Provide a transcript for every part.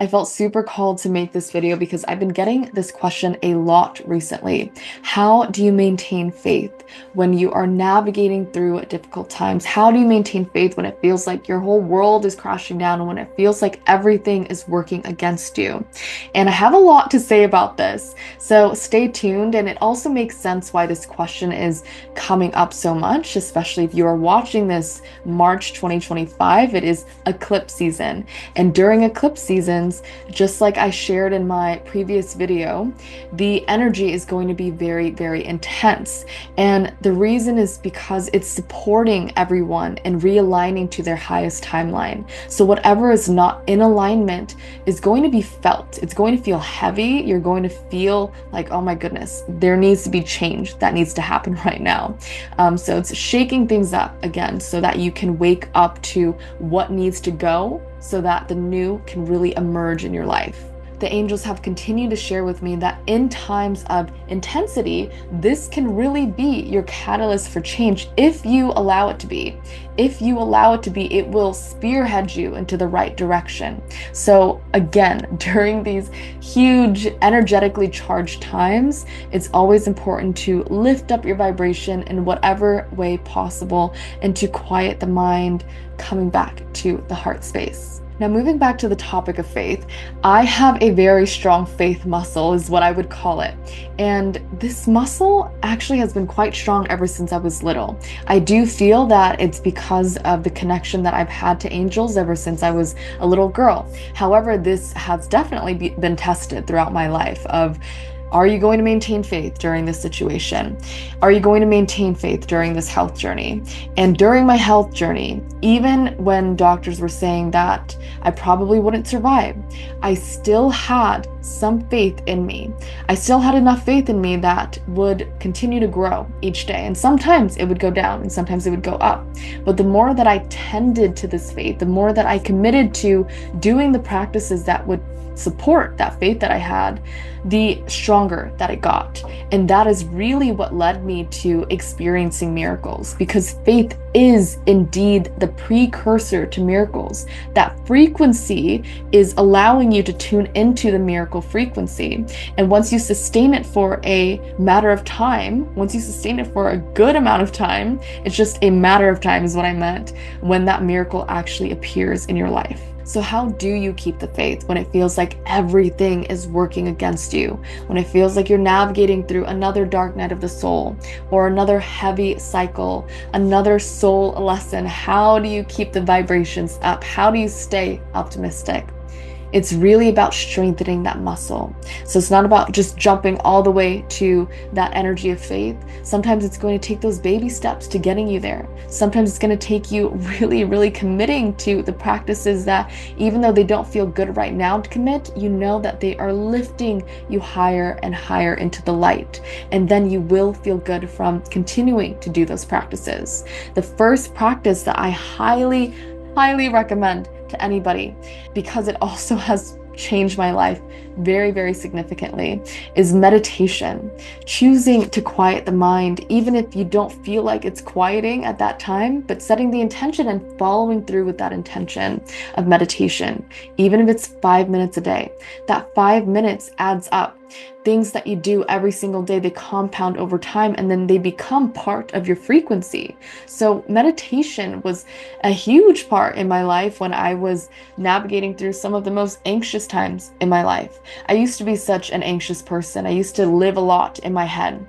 I felt super called to make this video because I've been getting this question a lot recently. How do you maintain faith when you are navigating through difficult times? How do you maintain faith when it feels like your whole world is crashing down and when it feels like everything is working against you? And I have a lot to say about this, so stay tuned. And it also makes sense why this question is coming up so much, especially if you are watching this March 2025. It is eclipse season. And during eclipse seasons, just like I shared in my previous video, the energy is going to be very, very intense. And the reason is because it's supporting everyone and realigning to their highest timeline. So whatever is not in alignment is going to be felt. It's going to feel heavy. You're going to feel like, oh my goodness, there needs to be change that needs to happen right now. So it's shaking things up again so that you can wake up to what needs to go so that the new can really emerge in your life. The angels have continued to share with me that in times of intensity, this can really be your catalyst for change if you allow it to be. If you allow it to be, it will spearhead you into the right direction. So again, during these huge energetically charged times, it's always important to lift up your vibration in whatever way possible and to quiet the mind, coming back to the heart space. Now, moving back to the topic of faith, I have a very strong faith muscle, is what I would call it. And this muscle actually has been quite strong ever since I was little. I do feel that it's because of the connection that I've had to angels ever since I was a little girl. However, this has definitely been tested throughout my life of, are you going to maintain faith during this situation? Are you going to maintain faith during this health journey? And during my health journey, even when doctors were saying that I probably wouldn't survive, I still had some faith in me. I still had enough faith in me that would continue to grow each day. And sometimes it would go down and sometimes it would go up. But the more that I tended to this faith, the more that I committed to doing the practices that would support that faith that I had, the stronger that it got. And that is really what led me to experiencing miracles, because faith is indeed the precursor to miracles. That frequency is allowing you to tune into the miracle frequency. And once you sustain it for a matter of time, once you sustain it for a good amount of time, it's just a matter of time is what I meant, when that miracle actually appears in your life. So how do you keep the faith when it feels like everything is working against you? When it feels like you're navigating through another dark night of the soul or another heavy cycle, another soul lesson? How do you keep the vibrations up? How do you stay optimistic? It's really about strengthening that muscle. So it's not about just jumping all the way to that energy of faith. Sometimes it's going to take those baby steps to getting you there. Sometimes it's going to take you really, really committing to the practices that, even though they don't feel good right now to commit, you know that they are lifting you higher and higher into the light. And then you will feel good from continuing to do those practices. The first practice that I highly recommend to anybody, because it also has changed my life very, very significantly, is meditation. Choosing to quiet the mind, even if you don't feel like it's quieting at that time, but setting the intention and following through with that intention of meditation, even if it's 5 minutes a day. That 5 minutes adds up. Things that you do every single day, they compound over time and then they become part of your frequency. So meditation was a huge part in my life when I was navigating through some of the most anxious times in my life. I used to be such an anxious person. I used to live a lot in my head.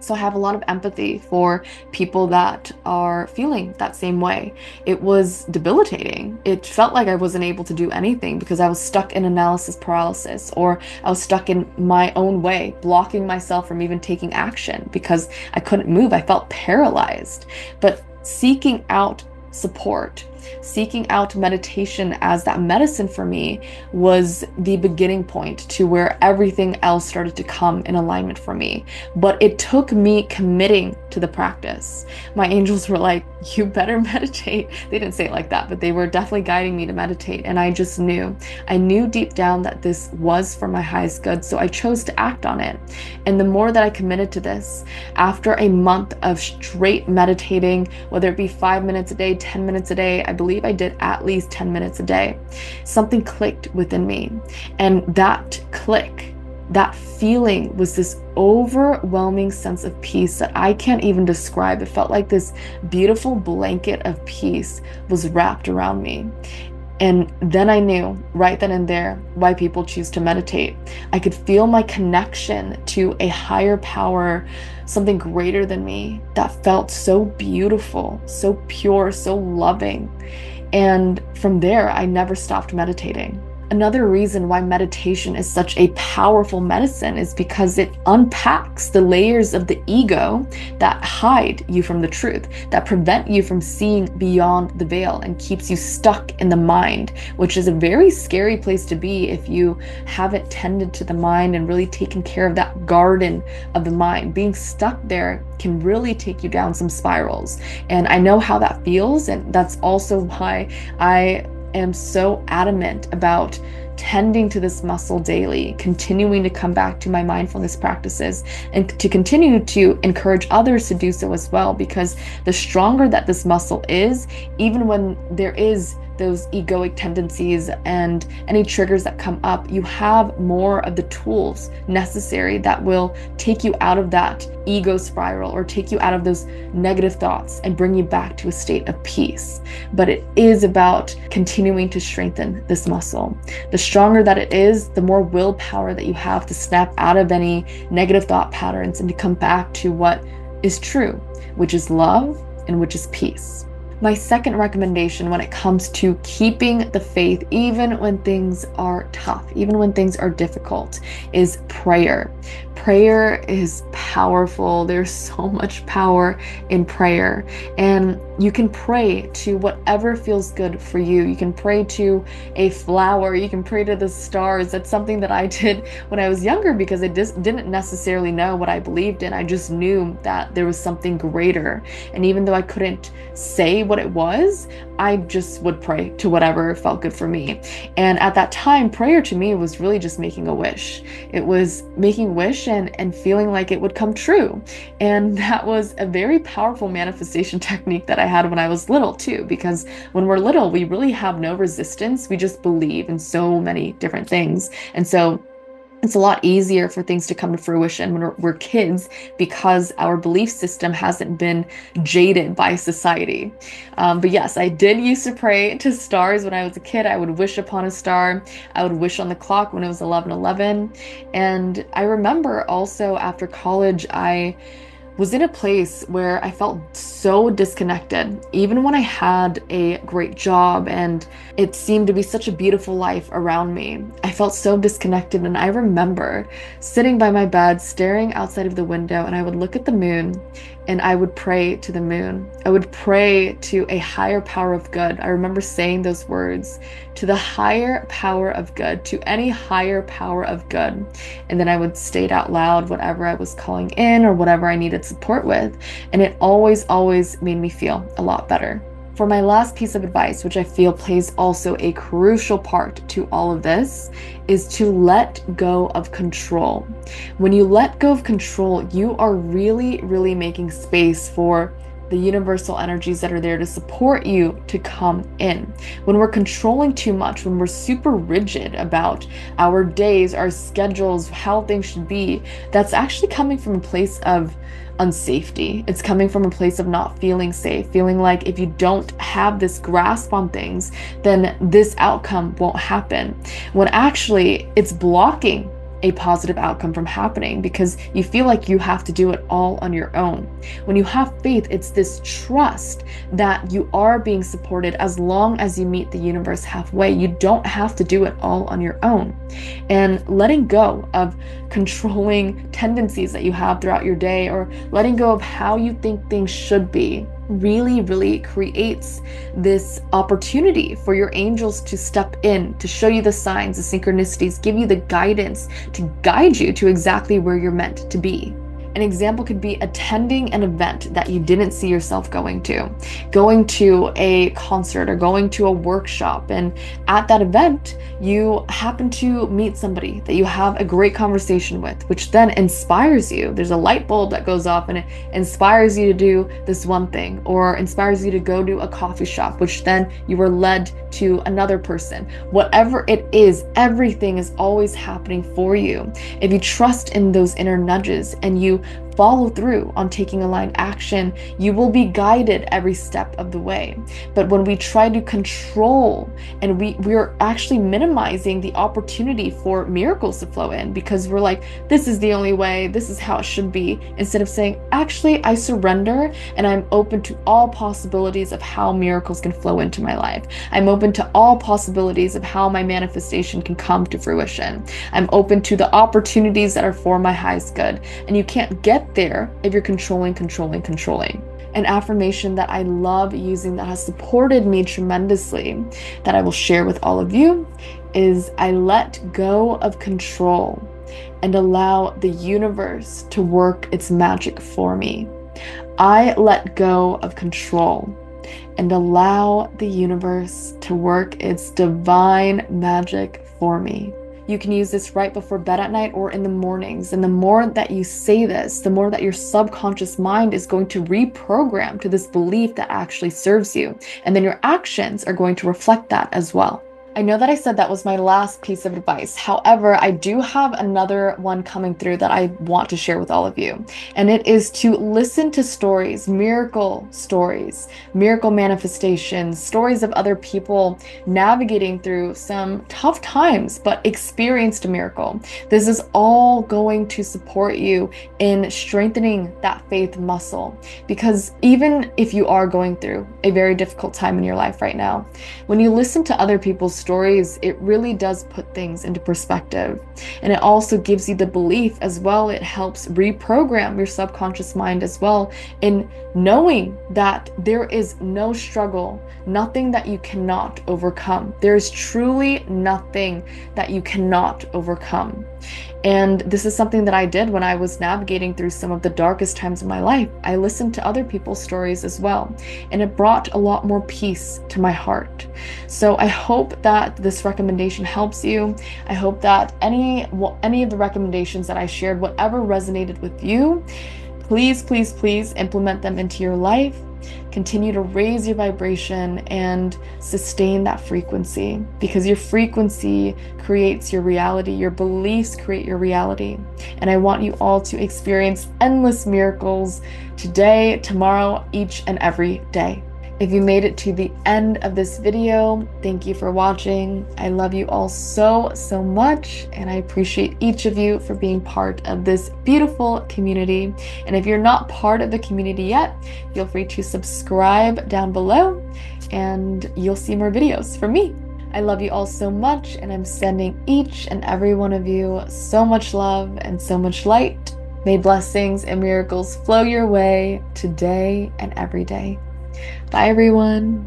So I have a lot of empathy for people that are feeling that same way. It was debilitating. It felt like I wasn't able to do anything because I was stuck in analysis paralysis, or I was stuck in my own way, blocking myself from even taking action because I couldn't move. I felt paralyzed. But seeking out support, seeking out meditation as that medicine for me was the beginning point to where everything else started to come in alignment for me. But it took me committing to the practice. My angels were like, you better meditate. They didn't say it like that, but they were definitely guiding me to meditate. And I just knew. I knew deep down that this was for my highest good. So I chose to act on it. And the more that I committed to this, after a month of straight meditating, whether it be 5 minutes a day, 10 minutes a day, I believe I did at least 10 minutes a day. Something clicked within me. And that click, that feeling was this overwhelming sense of peace that I can't even describe. It felt like this beautiful blanket of peace was wrapped around me. And then I knew right then and there why people choose to meditate. I could feel my connection to a higher power, something greater than me that felt so beautiful, so pure, so loving. And from there, I never stopped meditating. Another reason why meditation is such a powerful medicine is because it unpacks the layers of the ego that hide you from the truth, that prevent you from seeing beyond the veil and keeps you stuck in the mind, which is a very scary place to be if you haven't tended to the mind and really taken care of that garden of the mind. Being stuck there can really take you down some spirals. And I know how that feels, and that's also why I am so adamant about tending to this muscle daily, continuing to come back to my mindfulness practices, and to continue to encourage others to do so as well, because the stronger that this muscle is, even when there is those egoic tendencies and any triggers that come up, you have more of the tools necessary that will take you out of that ego spiral or take you out of those negative thoughts and bring you back to a state of peace. But it is about continuing to strengthen this muscle. The stronger that it is, the more willpower that you have to snap out of any negative thought patterns and to come back to what is true, which is love and which is peace. My second recommendation when it comes to keeping the faith, even when things are tough, even when things are difficult, is prayer. Prayer is powerful. There's so much power in prayer. And you can pray to whatever feels good for you. You can pray to a flower. You can pray to the stars. That's something that I did when I was younger because I just didn't necessarily know what I believed in. I just knew that there was something greater. And even though I couldn't say what it was, I just would pray to whatever felt good for me. And at that time, prayer to me was really just making a wish. It was making a wish and feeling like it would come true. And that was a very powerful manifestation technique that I had when I was little too, because when we're little, we really have no resistance. We just believe in so many different things. And so it's a lot easier for things to come to fruition when we're kids because our belief system hasn't been jaded by society. But yes, I did used to pray to stars when I was a kid. I would wish upon a star. I would wish on the clock when it was 11:11. And I remember also after college, I was in a place where I felt so disconnected. Even when I had a great job and it seemed to be such a beautiful life around me, I felt so disconnected. And I remember sitting by my bed, staring outside of the window, and I would look at the moon and I would pray to the moon. I would pray to a higher power of good. I remember saying those words, to the higher power of good, to any higher power of good. And then I would state out loud whatever I was calling in or whatever I needed support with. And it always made me feel a lot better. For my last piece of advice, which I feel plays also a crucial part to all of this, is to let go of control. When you let go of control, you are really making space for the universal energies that are there to support you to come in. When we're controlling too much, when we're super rigid about our days, our schedules, how things should be, that's actually coming from a place of unsafety. It's coming from a place of not feeling safe, feeling like if you don't have this grasp on things, then this outcome won't happen. When actually it's blocking a positive outcome from happening because you feel like you have to do it all on your own. When you have faith, it's this trust that you are being supported as long as you meet the universe halfway. You don't have to do it all on your own. And letting go of controlling tendencies that you have throughout your day or letting go of how you think things should be really creates this opportunity for your angels to step in, to show you the signs, the synchronicities, give you the guidance to guide you to exactly where you're meant to be. An example could be attending an event that you didn't see yourself going to a concert or going to a workshop. And at that event, you happen to meet somebody that you have a great conversation with, which then inspires you. There's a light bulb that goes off and it inspires you to do this one thing, or inspires you to go to a coffee shop, which then you were led to another person. Whatever it is, everything is always happening for you. If you trust in those inner nudges and you follow through on taking aligned action, you will be guided every step of the way. But when we try to control, and we're actually minimizing the opportunity for miracles to flow in, because we're like, this is the only way, this is how it should be, instead of saying, actually, I surrender and I'm open to all possibilities of how miracles can flow into my life. I'm open to all possibilities of how my manifestation can come to fruition. I'm open to the opportunities that are for my highest good. And you can't get there if you're controlling. An affirmation that I love using that has supported me tremendously, that I will share with all of you, is I let go of control and allow the universe to work its magic for me. I let go of control and allow the universe to work its divine magic for me. You can use this right before bed at night or in the mornings. And the more that you say this, the more that your subconscious mind is going to reprogram to this belief that actually serves you. And then your actions are going to reflect that as well. I know that I said that was my last piece of advice. However, I do have another one coming through that I want to share with all of you. And it is to listen to stories, miracle manifestations, stories of other people navigating through some tough times, but experienced a miracle. This is all going to support you in strengthening that faith muscle. Because even if you are going through a very difficult time in your life right now, when you listen to other people's stories, it really does put things into perspective. And it also gives you the belief as well. It helps reprogram your subconscious mind as well, in knowing that there is no struggle, nothing that you cannot overcome. There is truly nothing that you cannot overcome. And this is something that I did when I was navigating through some of the darkest times of my life. I listened to other people's stories as well, and it brought a lot more peace to my heart. So I hope that this recommendation helps you. I hope that any of the recommendations that I shared, whatever resonated with you, please implement them into your life. Continue to raise your vibration and sustain that frequency, because your frequency creates your reality. Your beliefs create your reality. And I want you all to experience endless miracles today, tomorrow, each and every day. If you made it to the end of this video, thank you for watching. I love you all so much, and I appreciate each of you for being part of this beautiful community. And if you're not part of the community yet, feel free to subscribe down below, and you'll see more videos from me. I love you all so much, and I'm sending each and every one of you so much love and so much light. May blessings and miracles flow your way today and every day. Bye, everyone.